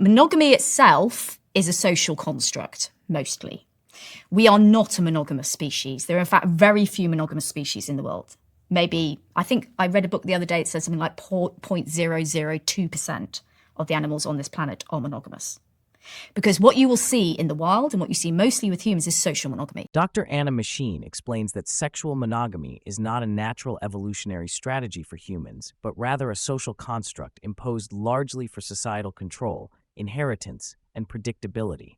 Monogamy itself is a social construct, mostly. We are not a monogamous species. There are, in fact, very few monogamous species in the world. Maybe, I think I read a book the other day that says something like 0.002% of the animals on this planet are monogamous. Because what you will see in the wild and what you see mostly with humans is social monogamy. Dr. Machin explains that sexual monogamy is not a natural evolutionary strategy for humans, but rather a social construct imposed largely for societal control, inheritance, and predictability.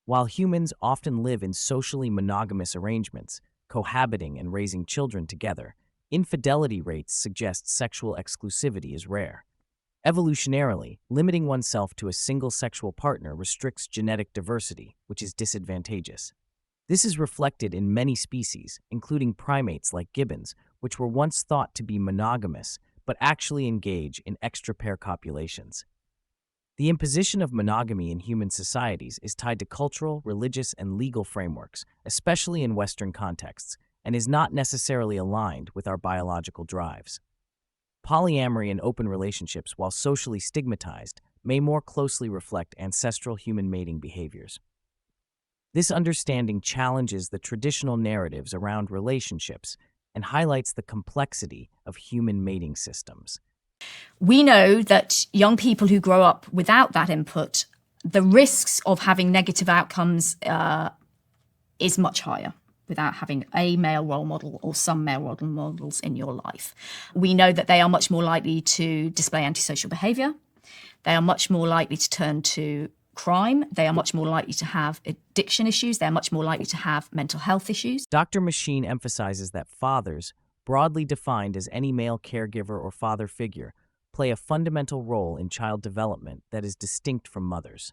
While humans often live in socially monogamous arrangements, cohabiting and raising children together, infidelity rates suggest sexual exclusivity is rare. Evolutionarily, limiting oneself to a single sexual partner restricts genetic diversity, which is disadvantageous. This is reflected in many species, including primates like gibbons, which were once thought to be monogamous, but actually engage in extra-pair copulations. The imposition of monogamy in human societies is tied to cultural, religious, and legal frameworks, especially in Western contexts, and is not necessarily aligned with our biological drives. Polyamory and open relationships, while socially stigmatized, may more closely reflect ancestral human mating behaviors. This understanding challenges the traditional narratives around relationships and highlights the complexity of human mating systems. We know that young people who grow up without that input, the risks of having negative outcomes is much higher without having a male role model or some male role models in your life. We know that they are much more likely to display antisocial behavior. They are much more likely to turn to crime. They are much more likely to have addiction issues. They're much more likely to have mental health issues. Dr. Machin emphasizes that fathers, broadly defined as any male caregiver or father figure, play a fundamental role in child development that is distinct from mothers.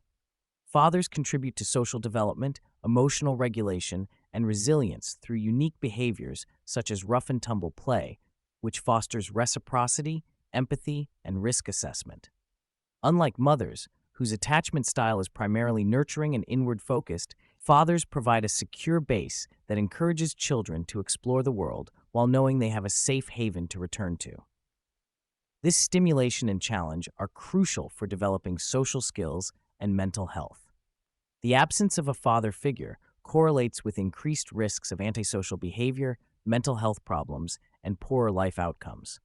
Fathers contribute to social development, emotional regulation, and resilience through unique behaviors such as rough-and-tumble play, which fosters reciprocity, empathy, and risk assessment. Unlike mothers, whose attachment style is primarily nurturing and inward-focused, fathers provide a secure base that encourages children to explore the world while knowing they have a safe haven to return to. This stimulation and challenge are crucial for developing social skills and mental health. The absence of a father figure correlates with increased risks of antisocial behavior, mental health problems, and poorer life outcomes.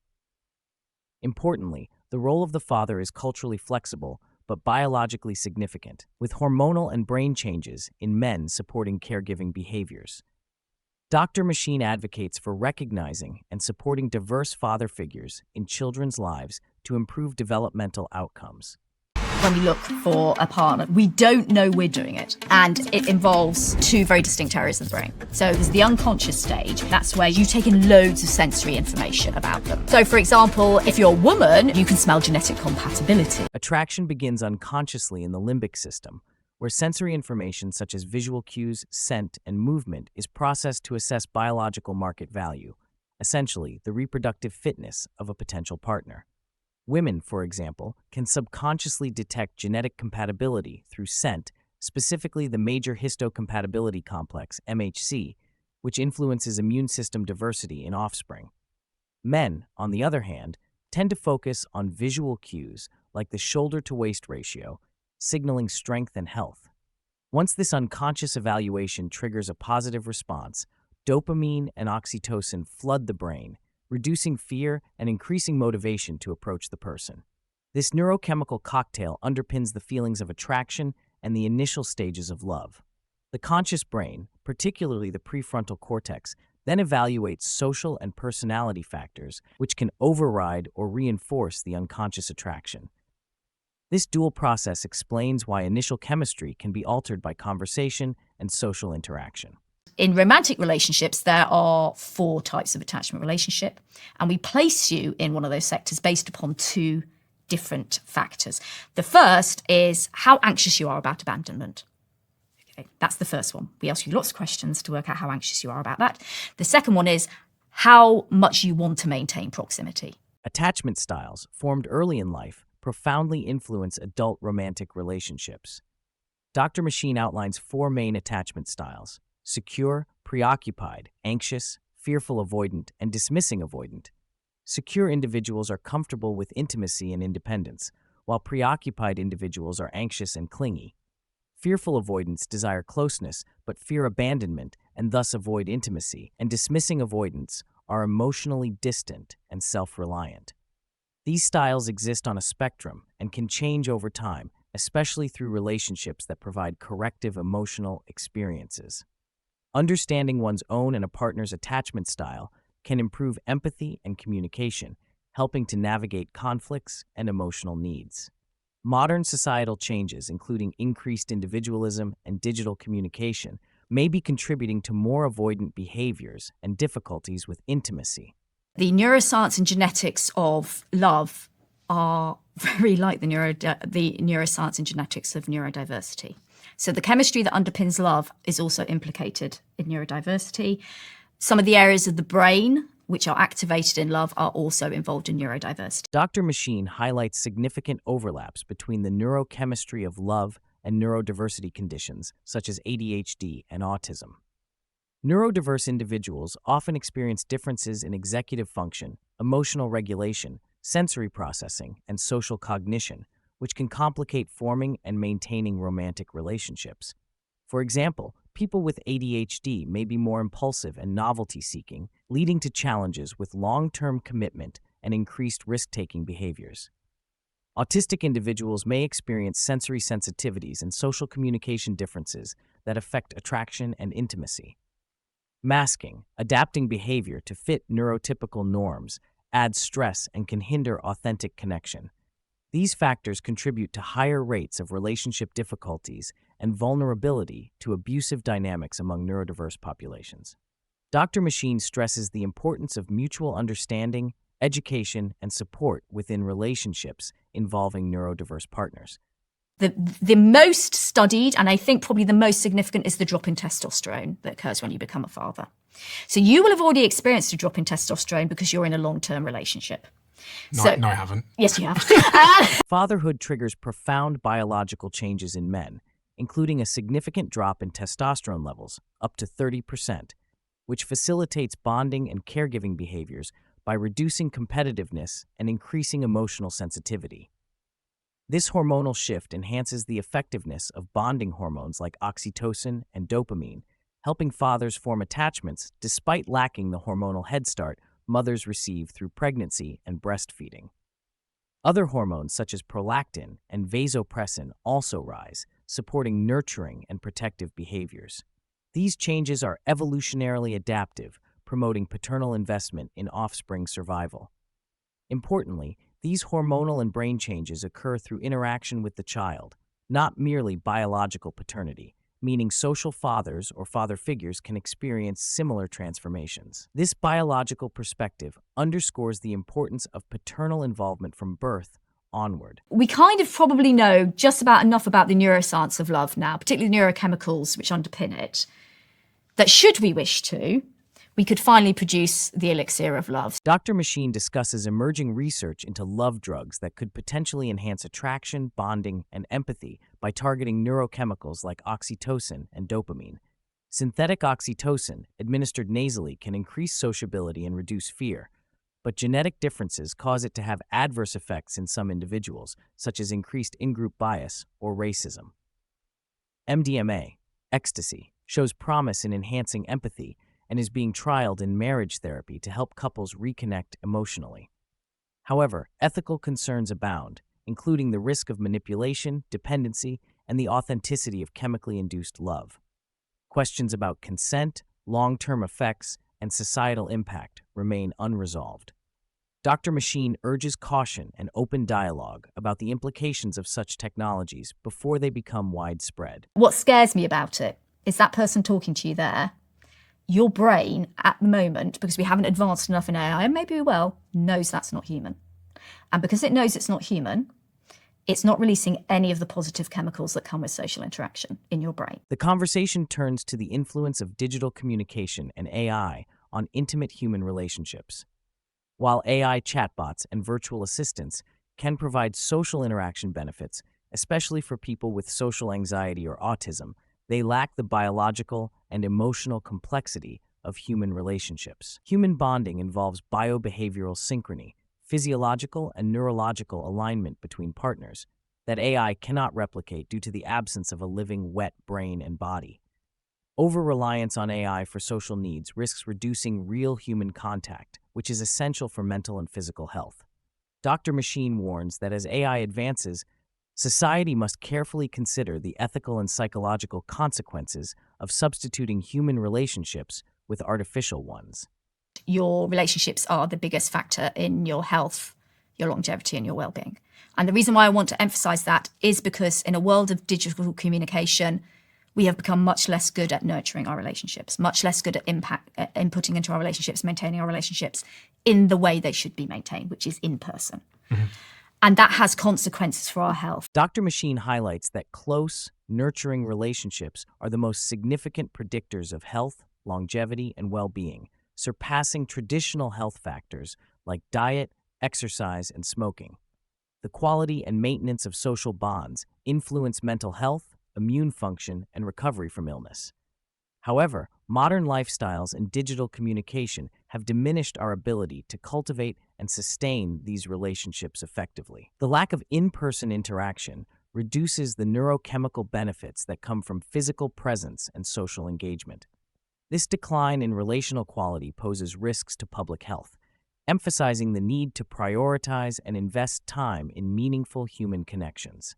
Importantly, the role of the father is culturally flexible but biologically significant, with hormonal and brain changes in men supporting caregiving behaviors. Dr. Machin advocates for recognizing and supporting diverse father figures in children's lives to improve developmental outcomes. When we look for a partner, we don't know we're doing it. And it involves two very distinct areas of the brain. So there's the unconscious stage. That's where you take in loads of sensory information about them. So for example, if you're a woman, you can smell genetic compatibility. Attraction begins unconsciously in the limbic system, where sensory information such as visual cues, scent, and movement is processed to assess biological market value, essentially the reproductive fitness of a potential partner. Women, for example, can subconsciously detect genetic compatibility through scent, specifically the major histocompatibility complex, MHC, which influences immune system diversity in offspring. Men, on the other hand, tend to focus on visual cues like the shoulder-to-waist ratio, signaling strength and health. Once this unconscious evaluation triggers a positive response, dopamine and oxytocin flood the brain, reducing fear and increasing motivation to approach the person. This neurochemical cocktail underpins the feelings of attraction and the initial stages of love. The conscious brain, particularly the prefrontal cortex, then evaluates social and personality factors, which can override or reinforce the unconscious attraction. This dual process explains why initial chemistry can be altered by conversation and social interaction. In romantic relationships, there are 4 types of attachment relationship, and we place you in one of those sectors based upon 2 different factors. The first is how anxious you are about abandonment. Okay, that's the first one. We ask you lots of questions to work out how anxious you are about that. The second one is how much you want to maintain proximity. Attachment styles, formed early in life, profoundly influence adult romantic relationships. Dr. Machin outlines 4 main attachment styles: secure, preoccupied, anxious, fearful avoidant, and dismissing avoidant. Secure individuals are comfortable with intimacy and independence, while preoccupied individuals are anxious and clingy. Fearful avoidants desire closeness but fear abandonment and thus avoid intimacy, and dismissing avoidants are emotionally distant and self-reliant. These styles exist on a spectrum and can change over time, especially through relationships that provide corrective emotional experiences. Understanding one's own and a partner's attachment style can improve empathy and communication, helping to navigate conflicts and emotional needs. Modern societal changes, including increased individualism and digital communication, may be contributing to more avoidant behaviors and difficulties with intimacy. The neuroscience and genetics of love are very like the neuroscience and genetics of neurodiversity. So the chemistry that underpins love is also implicated in neurodiversity. Some of the areas of the brain which are activated in love are also involved in neurodiversity. Dr. Machin highlights significant overlaps between the neurochemistry of love and neurodiversity conditions such as ADHD and autism. Neurodiverse individuals often experience differences in executive function, emotional regulation, sensory processing, and social cognition, which can complicate forming and maintaining romantic relationships. For example, people with ADHD may be more impulsive and novelty-seeking, leading to challenges with long-term commitment and increased risk-taking behaviors. Autistic individuals may experience sensory sensitivities and social communication differences that affect attraction and intimacy. Masking, adapting behavior to fit neurotypical norms, adds stress and can hinder authentic connection. These factors contribute to higher rates of relationship difficulties and vulnerability to abusive dynamics among neurodiverse populations. Dr. Machin stresses the importance of mutual understanding, education, and support within relationships involving neurodiverse partners. The most studied, and I think probably the most significant, is the drop in testosterone that occurs when you become a father. So you will have already experienced a drop in testosterone because you're in a long-term relationship. No, I haven't. Yes, you have. Fatherhood triggers profound biological changes in men, including a significant drop in testosterone levels, up to 30%, which facilitates bonding and caregiving behaviors by reducing competitiveness and increasing emotional sensitivity. This hormonal shift enhances the effectiveness of bonding hormones like oxytocin and dopamine, helping fathers form attachments despite lacking the hormonal head start mothers receive through pregnancy and breastfeeding. Other hormones such as prolactin and vasopressin also rise, supporting nurturing and protective behaviors. These changes are evolutionarily adaptive, promoting paternal investment in offspring survival. Importantly, these hormonal and brain changes occur through interaction with the child, not merely biological paternity, meaning social fathers or father figures can experience similar transformations. This biological perspective underscores the importance of paternal involvement from birth onward. We kind of probably know just about enough about the neuroscience of love now, particularly the neurochemicals which underpin it, that should we wish to, we could finally produce the elixir of love. Dr. Machin discusses emerging research into love drugs that could potentially enhance attraction, bonding, and empathy by targeting neurochemicals like oxytocin and dopamine. Synthetic oxytocin, administered nasally, can increase sociability and reduce fear, but genetic differences cause it to have adverse effects in some individuals, such as increased in-group bias or racism. MDMA, ecstasy, shows promise in enhancing empathy and is being trialed in marriage therapy to help couples reconnect emotionally. However, ethical concerns abound, including the risk of manipulation, dependency, and the authenticity of chemically induced love. Questions about consent, long-term effects, and societal impact remain unresolved. Dr. Machin urges caution and open dialogue about the implications of such technologies before they become widespread. What scares me about it is that person talking to you there, your brain at the moment, because we haven't advanced enough in AI, and maybe we will, knows that's not human. And because it knows it's not human, it's not releasing any of the positive chemicals that come with social interaction in your brain. The conversation turns to the influence of digital communication and AI on intimate human relationships. While AI chatbots and virtual assistants can provide social interaction benefits, especially for people with social anxiety or autism, they lack the biological and emotional complexity of human relationships. Human bonding involves biobehavioral synchrony, physiological and neurological alignment between partners that AI cannot replicate due to the absence of a living, wet brain and body. Over-reliance on AI for social needs risks reducing real human contact, which is essential for mental and physical health. Dr. Machin warns that as AI advances, society must carefully consider the ethical and psychological consequences of substituting human relationships with artificial ones. Your relationships are the biggest factor in your health, your longevity, and your well-being. And the reason why I want to emphasize that is because in a world of digital communication, we have become much less good at nurturing our relationships, much less good at inputting into our relationships, maintaining our relationships in the way they should be maintained, which is in person. And that has consequences for our health. Dr. Machin highlights that close, nurturing relationships are the most significant predictors of health, longevity, and well-being, surpassing traditional health factors like diet, exercise, and smoking. The quality and maintenance of social bonds influence mental health, immune function, and recovery from illness. However, modern lifestyles and digital communication have diminished our ability to cultivate and sustain these relationships effectively. The lack of in-person interaction reduces the neurochemical benefits that come from physical presence and social engagement. This decline in relational quality poses risks to public health, emphasizing the need to prioritize and invest time in meaningful human connections.